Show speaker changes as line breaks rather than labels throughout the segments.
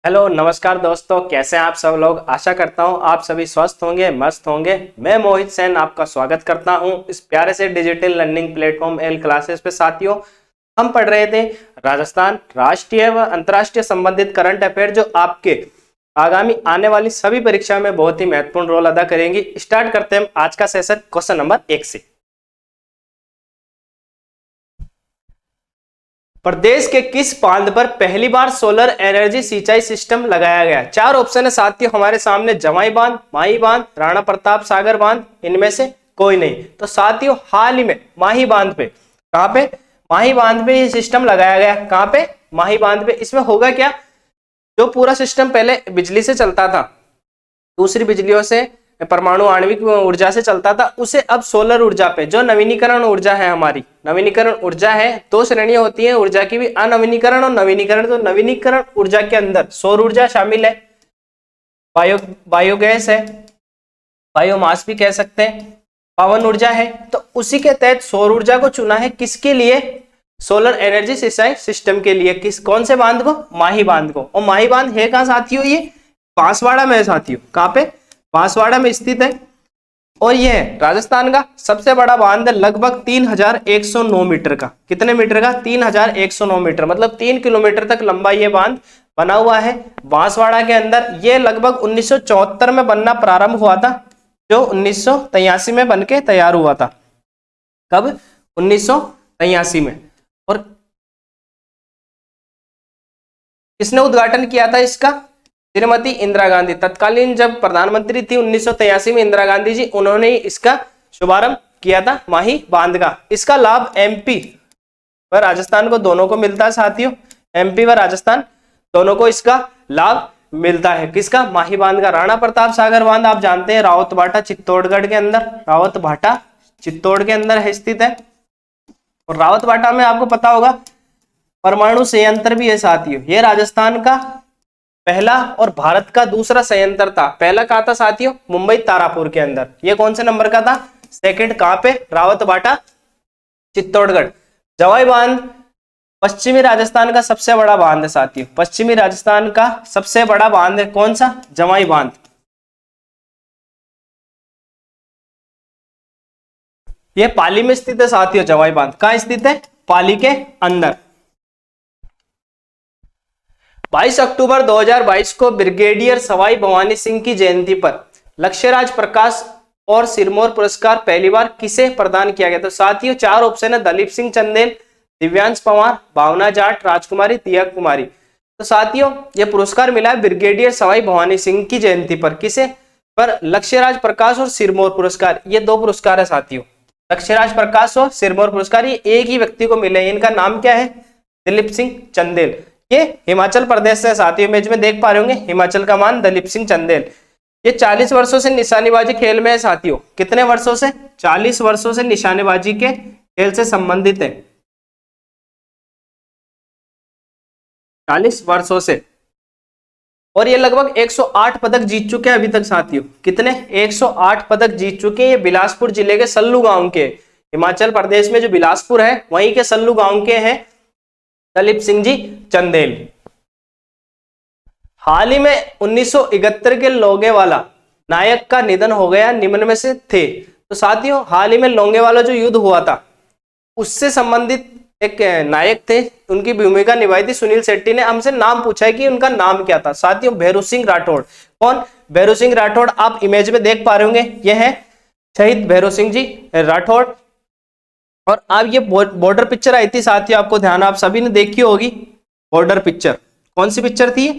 Hello नमस्कार दोस्तों, कैसे हैं आप सब लोग। आशा करता हूं आप सभी स्वस्थ होंगे, मस्त होंगे। मैं मोहित सेन आपका स्वागत करता हूं इस प्यारे से digital learning platform L classes पे। साथियों, हम पढ़ रहे थे राजस्थान राष्ट्रीय व अंतर्राष्ट्रीय संबंधित करंट अफेयर जो आपके आगामी आने वाली सभी परीक्षा में बहुत ही महत्वपूर्ण रोल अदा करेंगी। स्टार्ट करते हैं आज का सेशन क्वेश्चन नंबर 1 से। प्रदेश के किस बांध पर पहली बार सोलर एनर्जी सिंचाई सिस्टम लगाया गया? चार ऑप्शन है साथियों हमारे सामने, जवाई बांध, माही बांध, राणा प्रताप सागर बांध, इनमें से कोई नहीं। तो साथियों हाल ही में माही बांध पे, कहां पे? माही बांध पे ये सिस्टम लगाया गया। कहां पे? माही बांध पे। इसमें होगा क्या, जो पूरा सिस्टम पहले बिजली से चलता था, दूसरी बिजलियों से, परमाणु आणविक ऊर्जा से चलता था, उसे अब सोलर ऊर्जा पे, जो नवीनीकरण ऊर्जा है, हमारी नवीनीकरण ऊर्जा है, दो श्रेणियां होती है ऊर्जा की भी, अनवीनीकरण और नवीनीकरण। तो नवीनीकरण ऊर्जा के अंदर सौर ऊर्जा शामिल है, बायोगैस है, बायोमास भी कह सकते हैं, पवन ऊर्जा है। तो उसी के तहत सौर ऊर्जा को चुना है, किसके लिए? सोलर एनर्जी सिंचाई सिस्टम के लिए। कौन से बांध को? माही बांध को। और माही बांध है कहां साथियों? ये बांसवाड़ा में है साथियों। कहां पे? बांसवाड़ा में स्थित है। और यह है राजस्थान का सबसे बड़ा बांध है, लगभग 3109 मीटर का। कितने मीटर का? 3109 मीटर, मतलब 3 किलोमीटर तक लंबा ये बांध बना हुआ है बांसवाड़ा के अंदर। ये लगभग 1974 में बनना प्रारंभ हुआ था, जो 1983 में बनके तैयार हुआ था। कब? 1983 में। और किसने उद्घाटन किया था इसका? श्रीमती इंदिरा गांधी, तत्कालीन जब प्रधानमंत्री थी 1983 में इंदिरा गांधी जी, उन्होंने इसका शुभारंभ किया था माही बांध का। इसका लाभ एमपी व राजस्थान को दोनों को मिलता है साथियों। एमपी व राजस्थान दोनों को इसका लाभ मिलता है। किसका? माही बांध का। राणा प्रताप सागर बांध आप जानते हैं, रावतभाटा चित्तौड़गढ़ के अंदर, रावतभाटा चित्तौड़ के अंदर है, स्थित है। और रावतभाटा में आपको पता होगा परमाणु संयंत्र भी है साथियों। ये राजस्थान का पहला और भारत का दूसरा संयंत्र था। पहला कहा था साथियों? मुंबई तारापुर के अंदर। ये कौन से नंबर का था? सेकंड। कहां पे? रावतभाटा चित्तौड़गढ़। जवाई बांध पश्चिमी राजस्थान का सबसे बड़ा बांध है साथियों। पश्चिमी राजस्थान का सबसे बड़ा बांध है कौन सा? जवाई बांध। ये पाली में स्थित है साथियों। जवाई बांध कहां स्थित है? पाली के अंदर। 22 अक्टूबर 2022 को ब्रिगेडियर सवाई भवानी सिंह की जयंती पर लक्ष्यराज प्रकाश और सिरमौर पुरस्कार पहली बार किसे प्रदान किया गया? तो साथियों चार ऑप्शन है, दलीप सिंह चंदेल, दिव्यांश पवार, भावना जाट, राजकुमारी, तिया कुमारी। तो साथियों यह पुरस्कार मिला है ब्रिगेडियर सवाई भवानी सिंह की जयंती पर। किसे? पर लक्ष्यराज प्रकाश और सिरमौर पुरस्कार, ये दो पुरस्कार है साथियों। लक्ष्यराज प्रकाश और सिरमौर पुरस्कार ये एक ही व्यक्ति को मिले। इनका नाम क्या है? दलीप सिंह चंदेल। ये हिमाचल प्रदेश से साथियों, इमेज में देख पा रहे होंगे, हिमाचल का मान दलीप सिंह चंदेल। ये 40 वर्षों से निशानेबाजी खेल में है साथियों। कितने वर्षों से? 40 वर्षों से निशानेबाजी के खेल से संबंधित है, 40 वर्षों से। और ये लगभग 108 पदक जीत चुके हैं अभी तक साथियों। कितने? 108 पदक जीत चुके हैं। ये बिलासपुर जिले के सल्लू गांव के, हिमाचल प्रदेश में जो बिलासपुर है वहीं के सल्लू गांव के हैं दलीप सिंह जी चंदेल। हाल ही में 1971 के लोंगेवाला नायक का निधन हो गया, निम्न में से थे। तो साथियों हाल ही में लोंगेवाला जो युद्ध हुआ था उससे संबंधित एक नायक थे, उनकी भूमिका निभाई थी सुनील शेट्टी ने। हमसे नाम पूछा है कि उनका नाम क्या था? साथियों भैरू सिंह राठौड़। कौन? भैरू सिंह राठौड़। आप इमेज में देख पा रहे होंगे, यह है शहीद भैरू सिंह जी राठौड़। और अब ये बॉर्डर पिक्चर आई थी साथियों, आपको ध्यान, आप सभी ने देखी होगी बॉर्डर पिक्चर। कौन सी पिक्चर थी?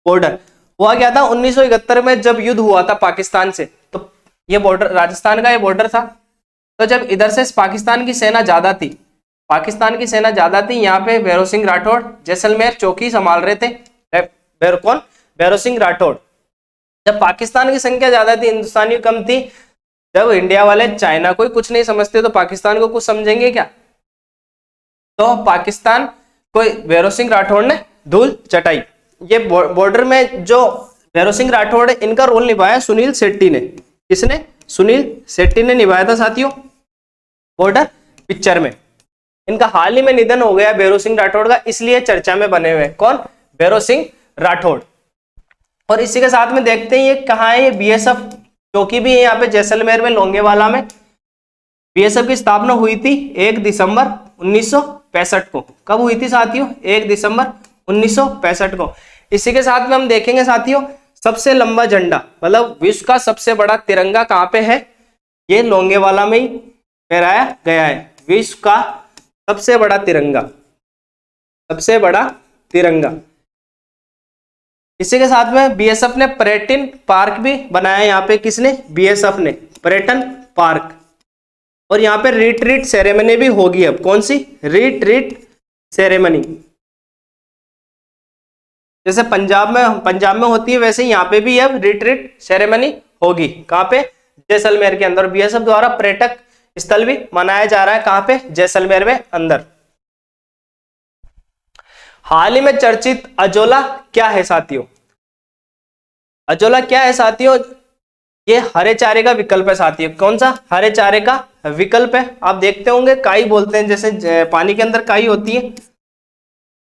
बॉर्डर। हुआ क्या था 1971 में जब युद्ध हुआ था पाकिस्तान से, तो ये बॉर्डर राजस्थान का ये बॉर्डर था। तो जब इधर से पाकिस्तान की सेना ज्यादा थी, पाकिस्तान की सेना ज्यादा थी, यहाँ पे भैरू सिंह राठौड़ जैसलमेर चौकी संभाल रहे थे। कौन? भैरू सिंह राठौड़। जब पाकिस्तान की संख्या ज्यादा थी, हिंदुस्तानी कम थी, जब इंडिया वाले चाइना को कुछ नहीं समझते तो पाकिस्तान को कुछ समझेंगे क्या? तो पाकिस्तान को भैरू सिंह राठौड़ ने धूल चटाई। ये बॉर्डर में जो भैरू सिंह राठौड़ है, इनका रोल निभाया सुनील शेट्टी ने। किसने? सुनील शेट्टी ने निभाया था साथियों बॉर्डर पिक्चर में। इनका हाल ही में निधन हो गया भैरू सिंह राठौड़ का, इसलिए चर्चा में बने हुए। कौन? भैरू सिंह राठौड़। और इसी के साथ में देखते हैं ये कहाँ है, ये बीएसएफ चौकी भी है यहाँ पे जैसलमेर में, लोंगेवाला में। बीएसएफ की स्थापना हुई थी 1 दिसंबर 1965 को। कब हुई थी साथियों? 1 दिसंबर 1965 को। इसी के साथ में हम देखेंगे साथियों, सबसे लंबा झंडा मतलब विश्व का सबसे बड़ा तिरंगा कहाँ पे है? ये लोंगेवाला में ही फहराया गया है। विश्व का सबसे बड़ा तिरंगा, सबसे बड़ा तिरंगा। इसी के साथ में बीएसएफ ने पर्यटन पार्क भी बनाया यहाँ पे। किसने? बीएसएफ ने, पर्यटन पार्क। और यहाँ पे रिट्रीट सेरेमनी भी होगी। अब कौन सी? Retreat ceremony. जैसे पंजाब में होती है, वैसे यहाँ पे भी अब रिट्रीट सेरेमनी होगी। कहाँ पे? जैसलमेर के अंदर। बीएसएफ द्वारा पर्यटक स्थल भी मनाया जा रहा है। कहाँ पे? जैसलमेर में अंदर। हाल ही में चर्चित अजोला क्या है साथियों? अजोला क्या है साथियों? ये हरे चारे का विकल्प है साथियों। कौन सा? हरे चारे का विकल्प है। आप देखते होंगे काई बोलते हैं, जैसे पानी के अंदर काई होती है,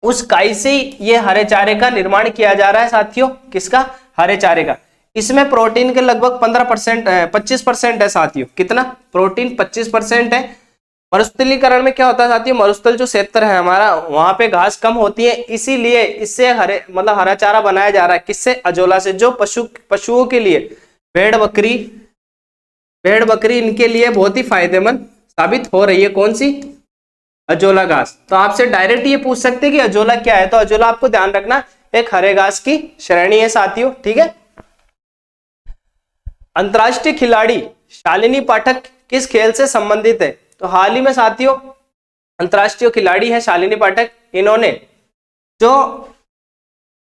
उस काई से ये हरे चारे का निर्माण किया जा रहा है साथियों। किसका? हरे चारे का। इसमें प्रोटीन के लगभग 25% है साथियों। कितना? प्रोटीन 25% है। मरुस्थलीकरण में क्या होता है साथियों? मरुस्थल जो क्षेत्र है हमारा, वहां पे घास कम होती है, इसीलिए इससे हरा चारा बनाया जा रहा है। किससे? अजोला से। जो पशुओं के लिए, भेड़ बकरी इनके लिए बहुत ही फायदेमंद साबित हो रही है। कौन सी? अजोला घास। तो आपसे डायरेक्ट ये पूछ सकते हैं कि अजोला क्या है, तो अजोला आपको ध्यान रखना एक हरे घास की श्रेणी है साथियों। ठीक है। अंतरराष्ट्रीय खिलाड़ी शालिनी पाठक किस खेल से संबंधित है? तो हाल ही में साथियों अंतरराष्ट्रीय खिलाड़ी है शालिनी पाठक। इन्होंने जो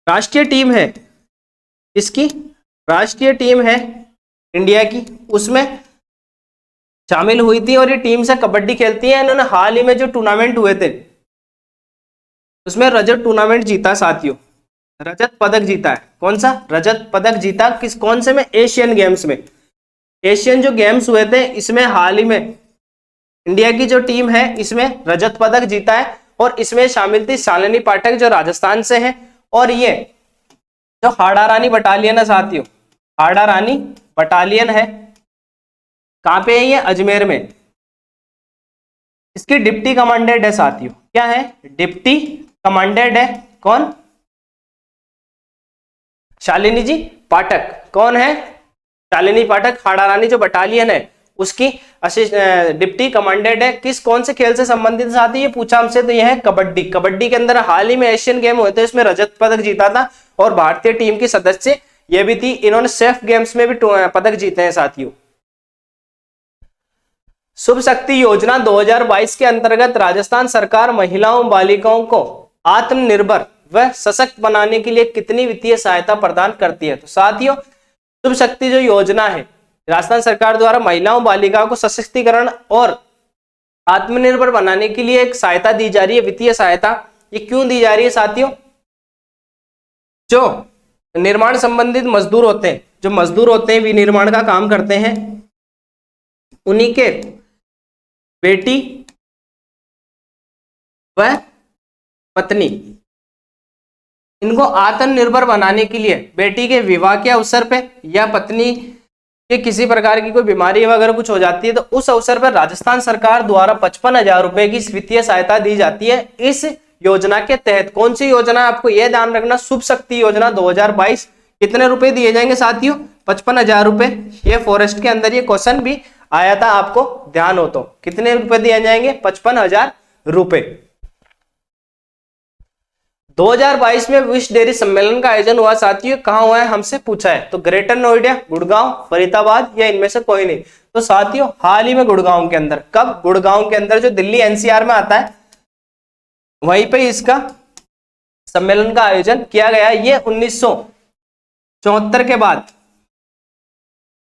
राष्ट्रीय टीम है, इसकी राष्ट्रीय टीम है इंडिया की, उसमें शामिल हुई थी और ये टीम से कबड्डी खेलती है। इन्होंने हाल ही में जो टूर्नामेंट हुए थे उसमें रजत टूर्नामेंट जीता साथियों। रजत पदक जीता है। कौन सा? रजत पदक जीता। कौन से में? एशियन गेम्स में। एशियन जो गेम्स हुए थे इसमें हाल ही में इंडिया की जो टीम है इसमें रजत पदक जीता है। और इसमें शामिल थी शालिनी पाठक जो राजस्थान से है। और ये जो हाड़ा रानी बटालियन है साथियों, हाड़ा रानी बटालियन है, कहां पे है ये? अजमेर में। इसकी डिप्टी कमांडेंट है साथियों। क्या है? डिप्टी कमांडेंट है। कौन? शालिनी जी पाठक। कौन है? शालिनी पाठक। हाड़ा रानी जो बटालियन है उसकी डिप्टी कमांडेंट है। कौन से खेल से संबंधित साथी? ये पूछा हमसे, तो यह है कबड्डी। कबड्डी के अंदर हाल ही में एशियन गेम हुए थे, इसमें रजत पदक जीता था और भारतीय टीम की सदस्य ये भी थी। इन्होंने सेफ गेम्स में भी पदक जीते हैं साथियों। शुभ शक्ति योजना 2022 के अंतर्गत राजस्थान सरकार महिलाओं बालिकाओं को आत्मनिर्भर व सशक्त बनाने के लिए कितनी वित्तीय सहायता प्रदान करती है? तो साथियों शुभ शक्ति जो योजना है राजस्थान सरकार द्वारा महिलाओं बालिकाओं को सशक्तिकरण और आत्मनिर्भर बनाने के लिए एक सहायता दी जा रही है, वित्तीय सहायता। ये क्यों दी जा रही है साथियों? जो निर्माण संबंधित मजदूर होते हैं, जो मजदूर होते हैं विनिर्माण का काम करते हैं, उन्हीं के बेटी व पत्नी, इनको आत्मनिर्भर बनाने के लिए बेटी के विवाह के अवसर पे या पत्नी के किसी प्रकार की कोई बीमारी वगैरह कुछ हो जाती है तो उस अवसर पर राजस्थान सरकार द्वारा 55,000 रुपए की वित्तीय सहायता दी जाती है। इस योजना के तहत कौन सी योजना? आपको यह ध्यान रखना, शुभ शक्ति योजना 2022। कितने रुपए दिए जाएंगे साथियों? 55,000 रुपए। ये फॉरेस्ट के अंदर ये क्वेश्चन भी आया था, आपको ध्यान हो तो। कितने रुपए दिए जाएंगे? 55,000 रुपए। 2022 में विश्व डेयरी सम्मेलन का आयोजन हुआ साथियों। कहां हुआ है हमसे पूछा है, तो ग्रेटर नोएडा, गुड़गांव, फरीदाबाद या इनमें से कोई नहीं? तो साथियों हाल ही में गुड़गांव के अंदर। कब? गुड़गांव के अंदर, जो दिल्ली एनसीआर में आता है, वहीं पे इसका सम्मेलन का आयोजन किया गया। ये 1974 के बाद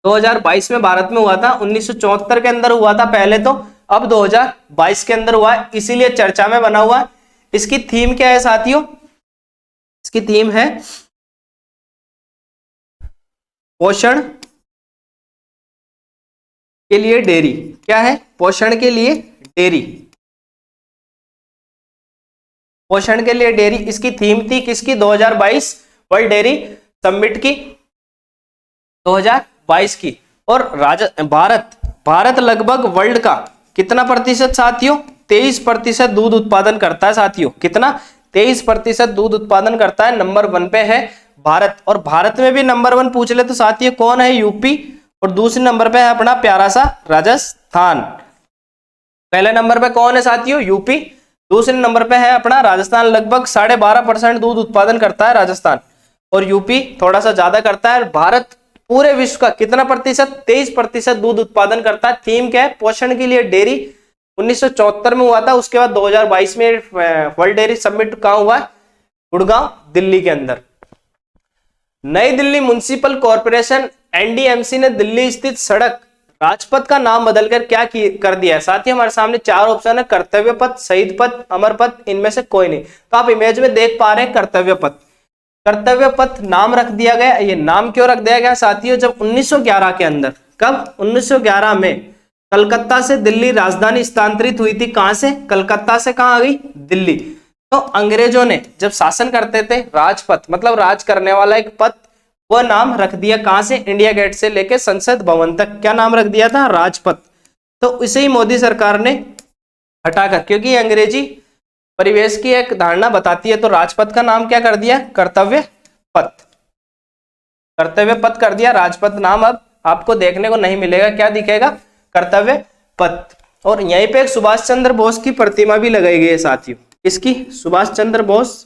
2022 में भारत में हुआ था। 1974 के अंदर हुआ था पहले तो, अब 2022 के अंदर हुआ है, इसीलिए चर्चा में बना हुआ है। इसकी थीम क्या है साथियों? इसकी थीम है पोषण के लिए डेयरी। क्या है? पोषण के लिए डेयरी। पोषण के लिए डेयरी इसकी थीम थी। किसकी? 2022 वर्ल्ड डेयरी सबमिट की 2022 की। और भारत लगभग वर्ल्ड का कितना प्रतिशत साथियों, 23% दूध उत्पादन करता है साथियों। कितना, 23% दूध उत्पादन करता है। नंबर 1 पे है भारत। और भारत में भी नंबर 1 पूछ ले तो साथियों कौन है, यूपी। और दूसरे नंबर पे है अपना प्यारा सा राजस्थान। पहले नंबर पे कौन है साथियों, यूपी। दूसरे नंबर पे है अपना राजस्थान, लगभग 12.5% दूध उत्पादन करता है राजस्थान। और यूपी थोड़ा सा ज्यादा करता है। भारत पूरे विश्व का कितना प्रतिशत, 23% दूध उत्पादन करता है। थीम क्या है, पोषण के लिए डेयरी। 1974 में हुआ था। उसके बाद 2022 में वर्ल्ड डेयरी समिट कहां हुआ, गुड़गांव दिल्ली के अंदर। नई दिल्ली म्युनिसिपल कॉर्पोरेशन एनडीएमसी ने दिल्ली स्थित सड़क राजपथ का नाम बदलकर क्या कर दिया है साथियों। हमारे सामने 4 ऑप्शन है, कर्तव्य पथ, शहीद पथ, अमर पथ, इनमें से कोई नहीं। तो आप इमेज में देख पा रहे हैं कर्तव्य पथ। कर्तव्य पथ नाम रख दिया गया। ये नाम क्यों रख दिया गया साथियों, जब 1911 के अंदर, कब, 1911 में कलकत्ता से दिल्ली राजधानी स्थानांतरित हुई थी। कहां से, कलकत्ता से कहां आ गई, दिल्ली। तो अंग्रेजों ने जब शासन करते थे, राजपथ मतलब राज करने वाला एक पथ, वह नाम रख दिया कहां से, इंडिया गेट से लेके संसद भवन तक। क्या नाम रख दिया था, राजपथ। तो इसे ही मोदी सरकार ने हटाकर, क्योंकि अंग्रेजी परिवेश की एक धारणा बताती है, तो राजपथ का नाम क्या कर दिया, कर्तव्य पथ। कर्तव्य पथ कर दिया, राजपथ नाम अब आपको देखने को नहीं मिलेगा। क्या दिखेगा, कर्तव्य पथ। और यहीं पे एक सुभाष चंद्र बोस की प्रतिमा भी लगाई गई है साथियों। इसकी, सुभाष चंद्र बोस,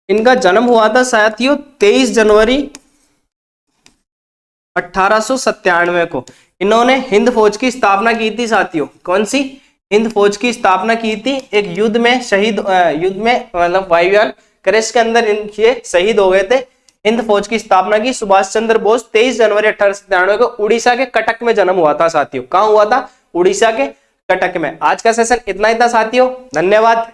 इनका जन्म हुआ था साथियों 23 जनवरी 1897 को। इन्होंने हिंद फौज की स्थापना की थी साथियों। कौन सी, हिंद फौज की स्थापना की थी। एक युद्ध में शहीद, युद्ध में मतलब वायुयान क्रैश के अंदर ये शहीद हो गए थे। हिंद फौज की स्थापना की सुभाष चंद्र बोस 23 जनवरी 1897 को। उड़ीसा के कटक में जन्म हुआ था साथियों। कहां हुआ था, उड़ीसा के कटक में। आज का सेशन इतना ही था साथियों, धन्यवाद।